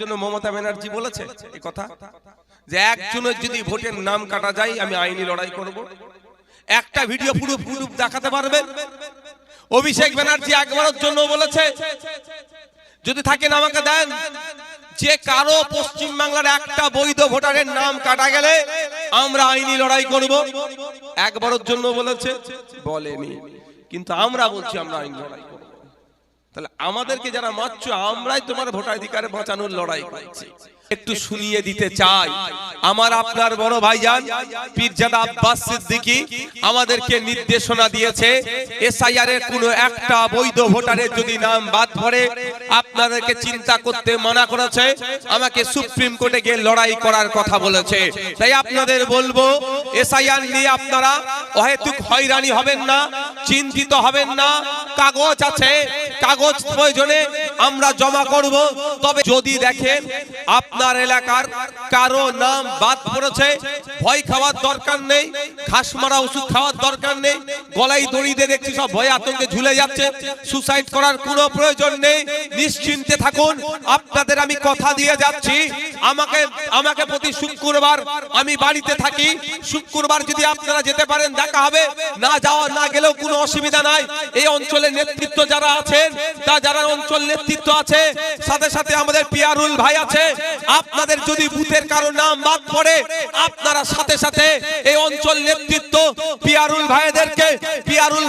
জন্য মমতা ব্যানার্জি বলেছে এই কথা যে একজনের যদি ভোটের নাম কাটা যায় আমি আইনি লড়াই করব? একটা ভিডিও পুরো প্রুফ দেখাতে পারবেন? অভিষেক ব্যানার্জি একবারের জন্য বলেছে যদি থাকেন আমাকে দেন যে কারো পশ্চিম বাংলার একটা বৈধ ভোটারের নাম কাটা গেলে আমরা আইনি লড়াই করব? একবারের জন্য বলেছে? বলেনি। কিন্তু আমরা বলছি আমরা আইনি লড়াই করব। তাহলে আমাদেরকে যারা মারছো আমরাই তোমার ভোটাধিকার বাঁচানোর লড়াই করছি। একটু শুনিয়ে দিতে চাই, আমার আপনার বড় ভাইজান পীরজাদা আব্বাস সিদ্দিকী আমাদেরকে নির্দেশনা দিয়েছে এসআইআর এর কোনো একটা বৈধ ভোটারের যদি নাম বাদ পড়ে আপনাদেরকে চিন্তা করতে মানা করেছে, আমাকে সুপ্রিম কোর্টে গিয়ে লড়াই করার কথা বলেছে। তাই আপনাদের বলবো এসআইআর নিয়ে আপনারা অহেতুক হয়রানি হবেন না, চিন্তিত হবেন না। কাগজ আছে, কাগজ প্রয়োজনে আমরা জমা করব। তবে যদি দেখেন আপনার এলাকার কারো নাম বাদ পড়েছে, ভয় খাওয়ার দরকার নেই, ঘাস মারা ওষুধ খাওয়ার দরকার নেই, গলায় দড়ি দিয়ে দেখছি সব ভয়ে আতঙ্কে ঝুলে যাচ্ছে, সুসাইড করার কোনো প্রয়োজন নেই, নিশ্চিন্তে থাকুন। আপনাদের আমি কথা দিয়ে যাচ্ছি, আমাকে প্রতি শুক্রবার আমি বাড়িতে থাকি, শুক্রবার যদি আপনারা যেতে পারেন দেখা হবে, না গেলেও কোনো অসুবিধা নাই। এই অঞ্চলের নেতৃত্ব যারা আছেন যারা অঞ্চল নেতৃত্ব আছে, সাথে সাথে আমাদের পিয়ারুল ভাই আছে, আপনাদের যদি বুথের কারো নাম বাদ পড়ে আপনারা সাথে সাথে এই অঞ্চল নেতৃত্ব পিয়ারুল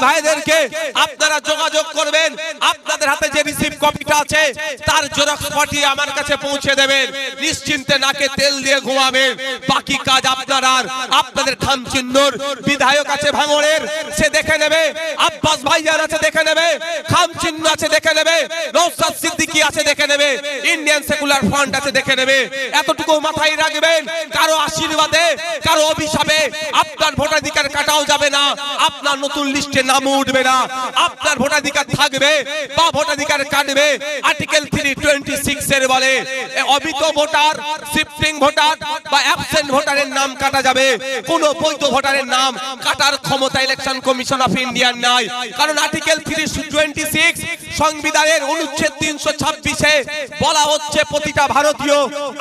ভাইদেরকে আপনারা যোগাযোগ করবেন। আপনাদের হাতে যে রিসিভ কপিটা আছে তার জেরক্স পাঠিয়ে আমার কাছে পৌঁছে দেবেন। নিশ্চিন্তে নাকে তেল দিয়ে ঘুমাবেন। বাকি কাজ আপনাদের খামচিন্নর বিধায়ক আছে ভাঙড়ের, সে দেখে নেবে, আব্বাস ভাইজান আছে দেখে নেবে, খামচিন্ন আছে দেখে নেবে, নওশাদ সিদ্দিকী আছে দেখে নেবে, ইন্ডিয়ান সেকুলার ফ্রন্ট আছে দেখে নেবে। এতটুকু মাথায় রাখবেন, কারো আশীর্বাদে কারো অভিশাপে আপনার ভোটাধিকার কাটাও যাবে না, আপনার নতুন লিস্টে নাম উঠবে না। আপনার ভোটাধিকার থাকবে বা ভোটাধিকার কাটবে আর্টিকেল 326 এর বলে অবৈধ ভোটার, শিফটিং ভোটার বা অ্যাবসেন্ট ভোটারের নাম কাটা যাবে। কোন বৈধ ভোটারের নাম কাটার ক্ষমতা ইলেকশন কমিশন অফ ইন্ডিয়ার নাই। কারণ আর্টিকেল 326 সংবিধানের অনুচ্ছেদ 326-এ বলা হচ্ছে প্রতিটা ভারতীয়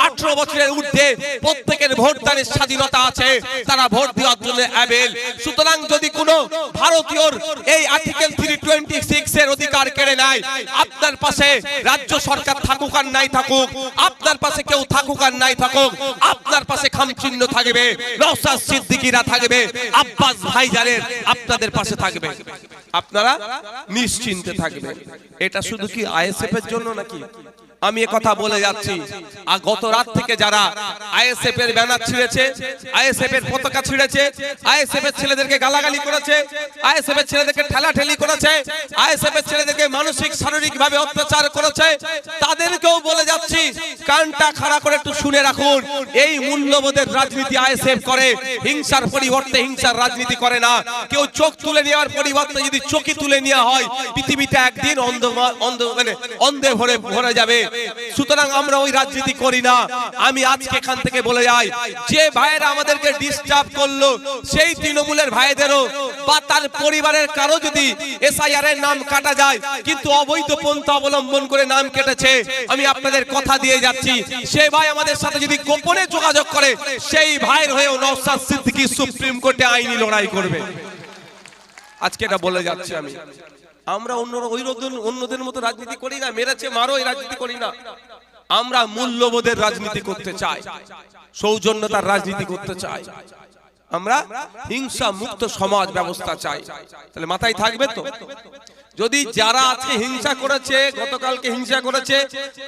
18 বছরের ঊর্ধ্বে প্রত্যেকের ভোটদানের স্বাধীনতা আছে, তারা ভোট দেওয়ার জন্য অ্যাবেল। সুতরাং যদি কোনো ভারতীয়র এই আর্টিকেল 326 এর অধিকার কেড়ে নেয়, আপনার পাশে রাজ্য সরকার থাকুক আর নাই থাকুক, আপনার পাশে কেউ থাকুক আর নাই থাকুক, আপনার পাশে খামচিহ্ন থাকবে, নওশাদ সিদ্দিকীরা থাকবে, আব্বাস ভাইজানের আপনাদের পাশে থাকবে। আপনারা নিশ্চিন্তে থাকবেন। এটা শুধু কি আইএসএফ এর জন্য নাকি? আমি কথা বলে যাচ্ছি, আর গত রাত থেকে যারা আইএসএফ এর ব্যানার ছিঁড়েছে, আইএসএফ এর পতাকা ছিঁড়েছে, আইএসএফ এর ছেলেদেরকে গালাগালি করেছে, আইএসএফ এর ছেলেদেরকে ঠেলাঠেলি করেছে, আইএসএফ এর ছেলেদেরকে মানসিক শারীরিক ভাবে অত্যাচার করেছে, তাদেরকেও বলে যাচ্ছি কানটা খাড়া করে একটু শুনে রাখুন। এই মূল্যবোধের রাজনীতি আইএসএফ করে, হিংসার পরিবর্তে হিংসার রাজনীতি করে না। কেউ চোখ তুলে নেওয়ার পরিবর্তে যদি চোখই তুলে নেওয়া হয়, পৃথিবীটা একদিন অন্ধে ভরে যাবে। সুতরাং আমরা ওই রাজনীতি করি না। আমি আজকে এখান থেকে বলে যাই, যে ভাইয়েরা আমাদেরকে ডিস্টার্ব করলো সেই তৃণমূলের ভাইদেরও বা তার পরিবারের কারো যদি এসআইআর এর নাম কাটা যায় কিন্তু অবৈধ পন্থা অবলম্বন করে নাম কেটেছে, আমি আপনাদের কথা দিয়ে যাচ্ছি, সেই ভাই আমাদের সাথে যদি গোপনে যোগাযোগ করে সেই ভাইয়ের হয়েও নওশাদ সিদ্দিকী সুপ্রিম কোর্টে আইনি লড়াই করবে। আজকে এটা বলে যাচ্ছি আমি। আমরা অন্যদের মতো রাজনীতি করি না, মেরেছে মারো এই রাজনীতি করি না। আমরা মূল্যবোধের রাজনীতি করতে চাই, সৌজন্যতার রাজনীতি করতে চাই, আমরা হিংসা মুক্ত সমাজ ব্যবস্থা চাই। তাহলে মাথায় থাকবে তো, যদি যারা আজকে হিংসা করেছে, গতকালকে হিংসা করেছে,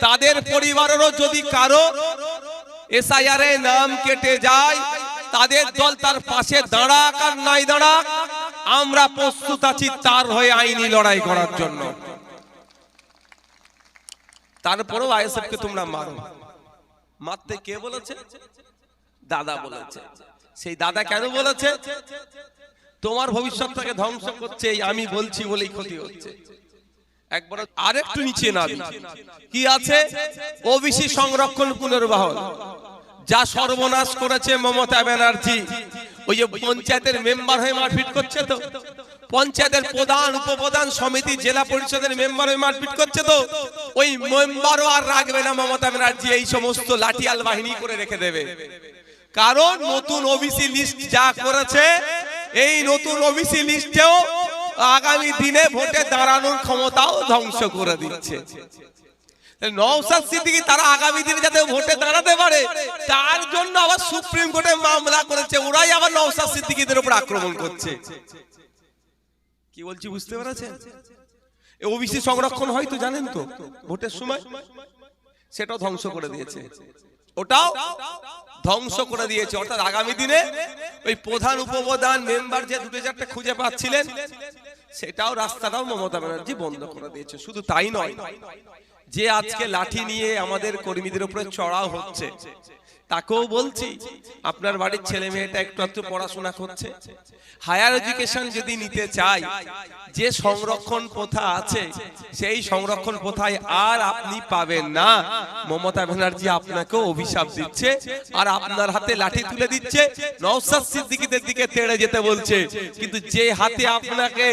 তাদের পরিবারেরও যদি কারো এসআইআর এর নাম কেটে যায়, তাদের দল তার পাশে দাঁড়াক আর নাই দাঁড়াক, আমরা প্রস্তুত আছি তার হয়ে আইনি লড়াই করার জন্য। তারপরেও আইএসএফ কে তোমরা মারো, মারতে কে বলেছে? দাদা বলেছে। সেই দাদা কেন বলেছে? তোমার ভবিষ্যৎটাকে ধ্বংস করছে, আমি বলছি বলেই ক্ষতি হচ্ছে। একবার আরেকটু নিচে নাবি, কি আছে? ওবিসি সংরক্ষণ পুনর্বহাল, যা সর্বনাশ করেছে মমতা ব্যানার্জি। ওই যে পঞ্চায়েতের মেম্বার হয়ে মারপিট করছে, তো পঞ্চায়েতের প্রধান উপপ্রধান সমিতি জেলা পরিষদের মেম্বার ওই মারপিট করছে, তো ওই মেম্বারও আর রাখবে না মমতা ব্যানার্জি, এই সমস্ত লাঠিয়াল বাহিনী করে রেখে দেবে। কারণ নতুন ওবিসি লিস্ট যা করেছে, এই নতুন ওবিসি লিস্টেও আগামী দিনে ভোটে দাঁড়ানোর ক্ষমতাও ধ্বংস করে দিচ্ছে। নওশাদ সিদ্দিকী তারা আগামী দিনে যাতে ভোটে দাঁড়াতে পারে তার জন্য আবার সুপ্রিম কোর্টে মামলা করেছে, ওরাই আবার নওশাদ সিদ্দিকীদের উপর আক্রমণ করছে। কি বলছি বুঝতে পেরেছেন? ওবিসি সংরক্ষণ হয় তো জানেন তো ভোটের সময়, সেটাও ধ্বংস করে দিয়েছে, ওটাও ধ্বংস করে দিয়েছে। অর্থাৎ আগামী দিনে ওই প্রধান উপপ্রধান মেম্বার যে দুটো চারটে খুঁজে পাচ্ছিলেন, সেটাও রাস্তাটাও মমতা ব্যানার্জি বন্ধ করে দিয়েছে। শুধু তাই নয়, যে আজকে লাঠি নিয়ে আমাদের কর্মীদের উপরে চড়াও হচ্ছে, তাকেও বলছি আপনার বাড়ির ছেলে মেয়েটা একটু একটু পড়াশোনা করছে, হায়ার এডুকেশন যদি নিতে চাই, যে সংরক্ষণ প্রথা আছে সেই সংরক্ষণ প্রথায় আর আপনি পাবেন না। মমতা ব্যানার্জি আপনাকেও অভিশাপ দিচ্ছে আর আপনার হাতে লাঠি তুলে দিচ্ছে, নওশাদ সিদ্দিকীদের দিকে তেড়ে যেতে বলছে। কিন্তু যে হাতে আপনাকে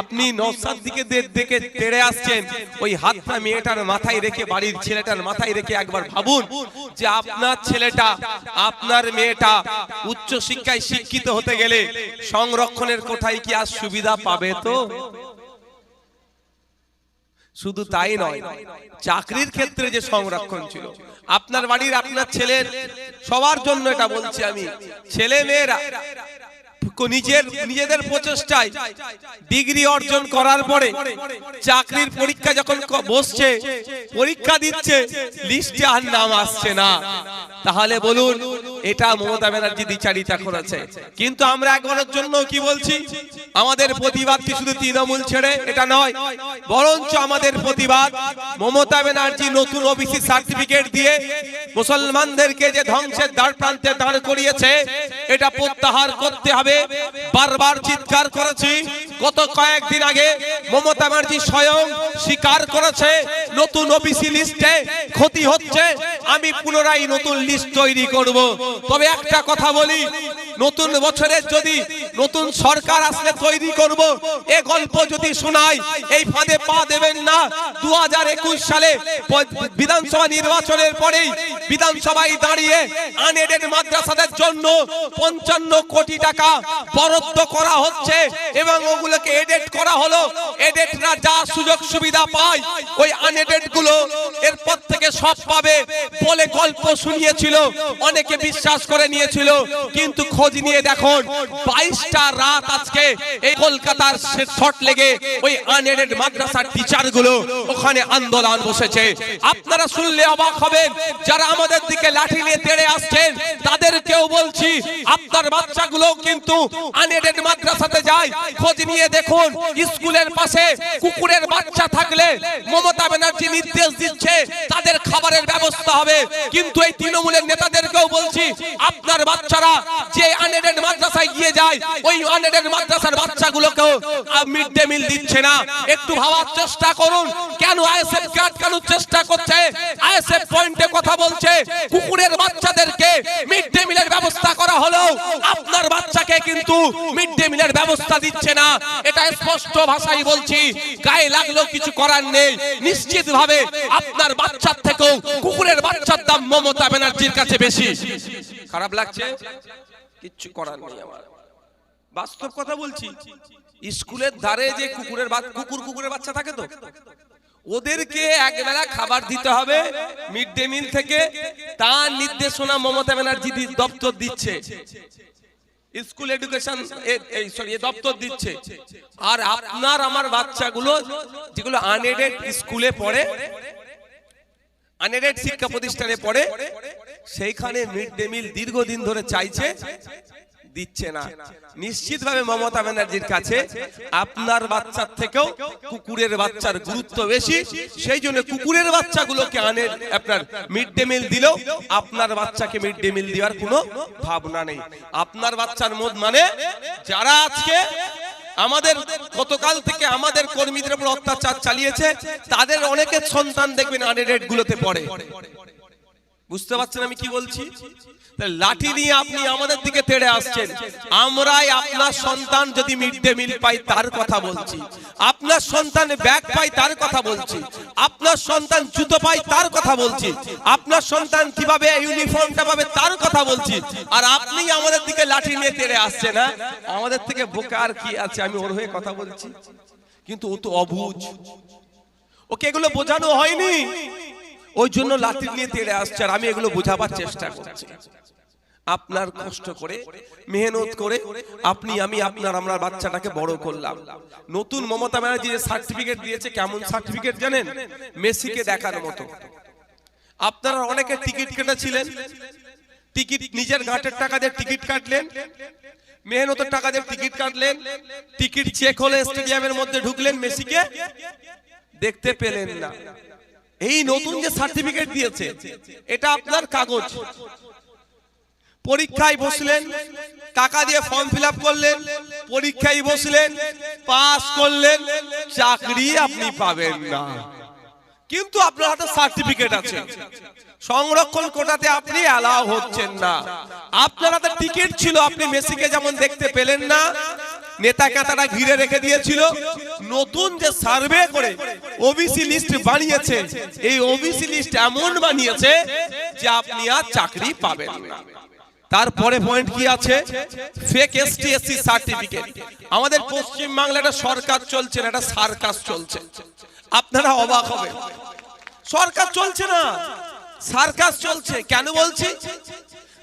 আপনি নওশাদ সিদ্দিকীদের দিকে তেড়ে আসছেন, ওই হাতটা মেয়েটার মাথায় রেখে, বাড়ির ছেলেটার মাথায় রেখে একবার ভাবুন যে আপনার ছেলেটা, আপনার মেয়েটা উচ্চ শিক্ষায় শিক্ষিত হতে গেলে সংরক্ষণের কোঠায় কি আর সুবিধা পাবে? তো শুধু তাই নয়, চাকরির ক্ষেত্রে যে সংরক্ষণ ছিল, আপনার বাড়ির আপনার ছেলের, সবার জন্য এটা বলছি আমি, ছেলে মেয়েরা নিজেদের প্রচেষ্টায় ডিগ্রি অর্জন করার পরে চাকরির পরীক্ষা যখন বসছে, পরীক্ষা দিচ্ছে, লিস্টে আর নাম আসছে না, তাহলে বলুন এটা মমতা ব্যানার্জি দ্বিচারিতা করেছে। কিন্তু আমরা একবারের জন্য কি বলছি, আমাদের প্রতিবাদ কি শুধু তৃণমূল ছেড়ে এটা নয়, বরঞ্চ আমাদের প্রতিবাদ মমতা ব্যানার্জি নতুন ওবিসি সার্টিফিকেট দিয়ে মুসলমানদেরকে যে ধ্বংসের দ্বার প্রান্তে দাঁড় করিয়েছে, এটা প্রত্যাহার করতে হবে। বারবার চিৎকার করেছি, গত কয়েকদিন আগে মমতা ব্যানার্জি স্বয়ং স্বীকার করেছে নতুন ওবিসি লিস্টে ক্ষতি হচ্ছে, আমি পুনরায় নতুন লিস্ট তৈরি করব। তবে একটা কথা বলি, নতুন বছরে যদি নতুন সরকার আসলে তৈরি করব, এই গল্প যদি শোনাই এই ফাঁদে পা দেবেন না। 2021 সালে বিধানসভা নির্বাচনের পরেই বিধানসভায় দাঁড়িয়ে আনএডেড মাদ্রাসাদের জন্য 55 কোটি টাকা বরাদ্দ করা হচ্ছে এবং ওগুলোকে এডেড করা হলো। এডেডরা যা সুযোগ সুবিধা পায় ওই আনএডেড গুলো এরপর থেকে সব পাবে বলে গল্প শুনিয়েছিল, অনেকে বিশ্বাস করে নিয়েছিল। কিন্তু খোঁজ নিয়ে দেখুন 22টা রাত আজকে এই কলকাতার শর্ট লেগে ওই আনএডেড মাদ্রাসার টিচার গুলো ওখানে আন্দোলন বসেছে। আপনারা শুনলে অবাক হবেন, যারা আমাদের দিকে লাঠি নিয়ে তেড়ে আসছেন তাদেরকেও বলছি, আপনার বাচ্চাগুলো কিন্তু আনএডেড মাদ্রাসাতে যায়, খোঁজ নিয়ে দেখুন স্কুলের পাশে কুকুরের বাচ্চা থাকলে মমতা ব্যানার্জি নির্দেশ দিচ্ছে তাদের খাবারের ব্যবস্থা হবে। কিন্তু এই তৃণমূলের নেতাদেরকেও বলছি, আপনার বাচ্চারা যে আনএডেড মাদ্রাসায় গিয়ে যায়, ওই আনএডেড মাদ্রাসার বাচ্চাগুলোকেও মিড ডে মিল দিচ্ছে না। একটু ভাবার চেষ্টা করুন, কেন আইএসএফ কে আটকানোর চেষ্টা করছে? আইএসএফ পয়েন্টে কথা বলছে কুকুরের বাচ্চাদেরকে মিড ডে মিলের ব্যবস্থা করা হলো, আপনার বাচ্চাকে কিন্তু মিড ডে মিলের ব্যবস্থা দিচ্ছে না। এটা স্পষ্ট ভাষায় বলছি, গায়ে লাগলেও কিছু করার নেই। নিশ্চিতভাবে আপনার বাচ্চার থেকেও কুকুরের বাচ্চার দাম মমতা ব্যানার্জির কাছে বেশি। খারাপ লাগছে, কিচ্ছু করার নেই। আমার বাস্তব কথা বলছি, স্কুলের ধারে যে কুকুরের বাচ্চা থাকে, তো ওদেরকে একবেলা খাবার দিতে হবে মিড ডে মিল থেকে, তার নির্দেশনা মমতা ব্যানার্জি দপ্তর দিচ্ছে, স্কুল এডুকেশন দপ্তর দিচ্ছে। আর আপনার আমার বাচ্চাগুলো যেগুলো আনএডেড স্কুলে পড়ে, আনএডেড শিক্ষা প্রতিষ্ঠানে পড়ে, সেইখানে মিড ডে মিল দীর্ঘদিন ধরে চাইছে, দিচ্ছে না। নিশ্চিতভাবে মমতা ব্যানার্জির কাছে আপনার বাচ্চার থেকেও কুকুরের বাচ্চার গুরুত্ব বেশি। সেই জন্য কুকুরের বাচ্চাগুলোকে আপনার মিড ডে মিল দিলেও আপনার বাচ্চাকে মিড ডে মিল দেওয়ার কোনো ভাবনা নেই। আপনার বাচ্চার মানে যারা আজকে আমাদের গতকাল থেকে আমাদের কর্মীদের উপর অত্যাচার চালিয়েছে, তাদের অনেকের সন্তান দেখবেন আনএডেড গুলোতে পড়ে। বুঝতে পারছেন আমি কি বলছি? লাঠি নিয়ে আপনি আমাদের দিকে তেড়ে আসছেন। আমরাই আপনার সন্তান যদি মিড ডে মিল পাই তার কথা বলছি, আপনার সন্তান ব্যাগ পাই তার কথা বলছি, আপনার সন্তান জুতো পাই তার কথা বলছি, আপনার সন্তান কিভাবে ইউনিফর্মটা পাবে তার কথা বলছি। আর আপনি আমাদের দিকে লাঠি নিয়ে তেড়ে আসছে না। আমাদের থেকে বোকা আর কি আছে? আমি ওর হয়ে কথা বলছি, কিন্তু ও তো অবুঝ, ওকে এগুলো বোঝানো হয়নি, ওই জন্য লাঠি নিয়ে তেড়ে আসছে। আর আমি এগুলো বোঝাবার চেষ্টা করছি। আপনার কষ্ট করে মেহনত করে আপনি আমি আমরা বাচ্চাটাকে বড় করলাম। নতুন মমতা ব্যানার্জি যে সার্টিফিকেট দিয়েছে, কেমন সার্টিফিকেট জানেন? মেসিকে দেখার মতো। আপনারা অনেকে টিকিট কেটেছিলেন, টিকিট নিজের ঘাটের টাকা দিয়ে টিকিট কাটলেন, মেহনতের টাকা দিয়ে টিকিট কাটলেন, টিকিট চেক হলে স্টেডিয়ামের মধ্যে ঢুকলেন, মেসিকে দেখতে পেলেন না। এই নতুন যে সার্টিফিকেট দিয়েছে এটা আপনার কাগজ। পরীক্ষায় বসলেন, টাকা দিয়ে ফর্ম ফিল আপ করলেন, পরীক্ষায় বসলেন, পাস করলেন, চাকরি আপনি পাবেন না। কিন্তু আপনার হাতে সার্টিফিকেট আছে, সংরক্ষণ কোটাতে আপনি অ্যালাউ হচ্ছেন না। আপনার হাতে টিকিট ছিল, আপনি মেসিকে যেমন দেখতে পেলেন না, নেতা নেতারা ঘিরে রেখে দিয়েছিল। নতুন যে সার্ভে করে ওবিসি লিস্ট বানিয়েছে, এই ওবিসি লিস্ট এমন বানিয়েছে যে আপনি আর চাকরি পাবেন না। তারপরে পয়েন্ট কি আছে? Fake ST SC certificate. আমাদের পশ্চিম বাংলায় একটা সরকার চলছে না, একটা সার্কাস চলছে। আপনারা অবাক হবেন, সরকার চলছে না, সার্কাস চলছে। কেন বলছি?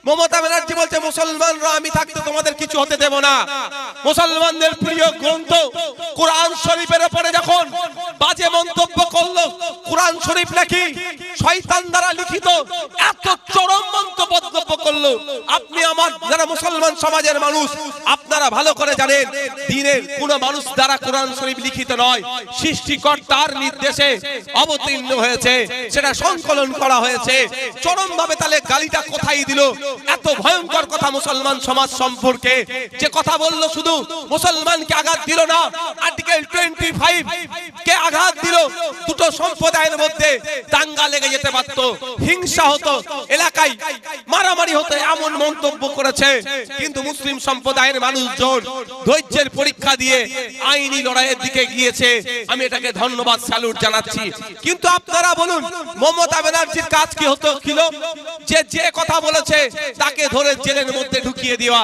মমতা ব্যানার্জি বলছে মুসলমানরা আমি থাকতে তোমাদের কিছু হতে দেব না। মুসলমানদের প্রিয় গ্রন্থ কোরআন শরীফের উপরে যখন বাজে মন্তব্য করলো, কোরআন শরীফ নাকি শয়তান দ্বারা লিখিত, এত চরম মন্তব্য করলো। আপনি আমার যারা মুসলমান সমাজের মানুষ, আপনারা ভালো করে জানেন দ্বীনের কোন মানুষ দ্বারা কোরআন শরীফ লিখিত নয়, সৃষ্টিকর্তার নির্দেশে অবতীর্ণ হয়েছে, সেটা সংকলন করা হয়েছে। চরম ভাবে তাহলে গালিটা কোথায় দিল? এত ভয়ঙ্কর কথা মুসলমান সমাজ সম্পর্কে যে কথা বললো, শুধু মুসলমানকে আঘাত দিল না, আর্টিকেল 25 কে আঘাত দিল। দুটো সম্প্রদায়ের মধ্যে দাঙ্গা লেগে যেতে পারত, হিংসা হতো, এলাকায় মারামারি হতো, এমন মন্তব্য করেছে। কিন্তু মুসলিম সম্প্রদায়ের মানুষজন ধৈর্যের পরীক্ষা দিয়ে আইনি লড়াইয়ের দিকে গিয়েছে। আমি এটাকে ধন্যবাদ, স্যালুট জানাচ্ছি। কিন্তু আপনারা বলুন, মমতা ব্যানার্জির কাজ কি হতো ছিল? যে কথা বলেছে তাকে ধরে জেলের মধ্যে ঢুকিয়ে দেওয়া।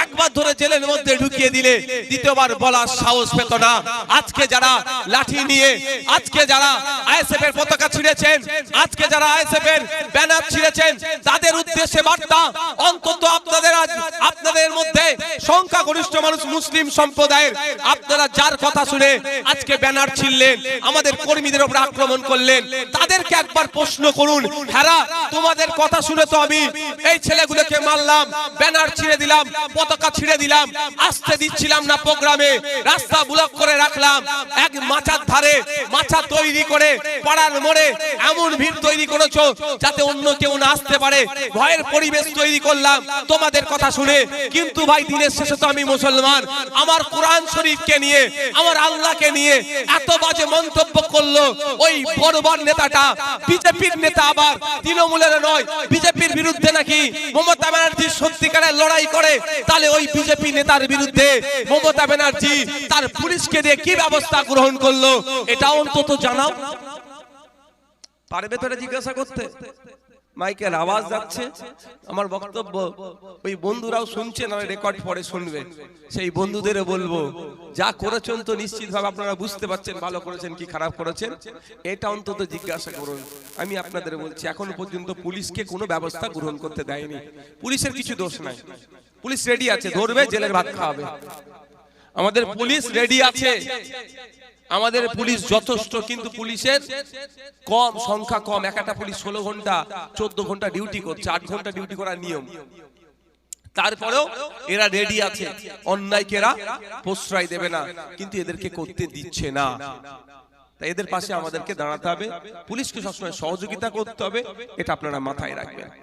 একবার ধরে জেলের মধ্যে ঢুকিয়ে দিলে দ্বিতীয়বার বলার সাহস পেত না। আজকে যারা লাঠি নিয়ে, আজকে যারা আইএসএফ এর পতাকা ছিঁড়েছেন, আজকে যারা আইএসএফ এর ব্যানার ছিঁড়েছেন, তাদের উদ্দেশ্যে বার্তা, অন্তত আপনাদের মধ্যে সংখ্যাগরিষ্ঠ মানুষ মুসলিম সম্প্রদায়ের, আপনারা যার কথা শুনে আজকে ব্যানার ছিঁড়লেন, আমাদের কর্মীদের উপর আক্রমণ করলেন, তাদেরকে একবার প্রশ্ন করুন, হ্যাঁ তোমাদের কথা শুনে তো আমি এই ছেলেগুলোকে মারলাম, ব্যানার ছিঁড়ে দিলাম, পতাকা ছিঁড়ে দিলাম, আসতে দিচ্ছিলাম না প্রোগ্রামে, রাস্তা ব্লক করে রাখলাম, এক মাচার ধারে মাচা তৈরি করে পাড়ার মোড়ে এমন ভিড় তৈরি করেছো যাতে অন্য কেউ না আসতে পারে, ভয়ের পরিবেশ তৈরি করলাম তোমাদের কথা শুনে। কিন্তু ভাই দিনের শেষে তো আমি মুসলমান, আমার কোরআন শরীফকে নিয়ে, আমার আল্লাহকে নিয়ে এত বাজে মন্তব্য করলো ওই বড় নেতাটা, বিজেপির নেতা, আবার তৃণমূলের নয়, বিজেপির বিরুদ্ধে নাকি মমতা ব্যানার্জি সত্যিকারের লড়াই করে, তাহলে ওই বিজেপি নেতার বিরুদ্ধে মমতা ব্যানার্জি তার পুলিশকে দিয়ে কি ব্যবস্থা গ্রহণ করলো, এটা অন্তত জানাও। পারবে তোরা জিজ্ঞাসা করতে? মাইকের আওয়াজ যাচ্ছে, আমার বক্তব্য ওই বন্ধুরাও শুনছেন, আমি রেকর্ড পরে শুনবে, সেই বন্ধুদের বলবো যা করেছেন তো নিশ্চিতভাবে আপনারা বুঝতে পারছেন ভালো করেছেন কি খারাপ করেছেন, এটা অন্তত জিজ্ঞাসা করুন। আমি আপনাদের বলছি, এখন পর্যন্ত পুলিশকে কোনো ব্যবস্থা গ্রহণ করতে দেয়নি। পুলিশের কিছু দোষ নাই, পুলিশ রেডি আছে, ধরবে, জেলের ভাত খাওয়াবে। আমাদের পুলিশ রেডি আছে, আমাদের পুলিশ যথেষ্ট, কিন্তু পুলিশের কম সংখ্যা, কম। একটা পুলিশ 16 ঘন্টা 14 ঘন্টা ডিউটি করছে, 8 ঘন্টা ডিউটি করার নিয়ম। তারপরেও এরা রেডি আছে, অন্যায়কে এরা প্রশ্রয় দেবে না, কিন্তু এদেরকে করতে দিচ্ছে না। তাই এদের পাশে আমাদেরকে দাঁড়াতে হবে, পুলিশকে সবসময় সহযোগিতা করতে হবে, এটা আপনারা মাথায় রাখবেন।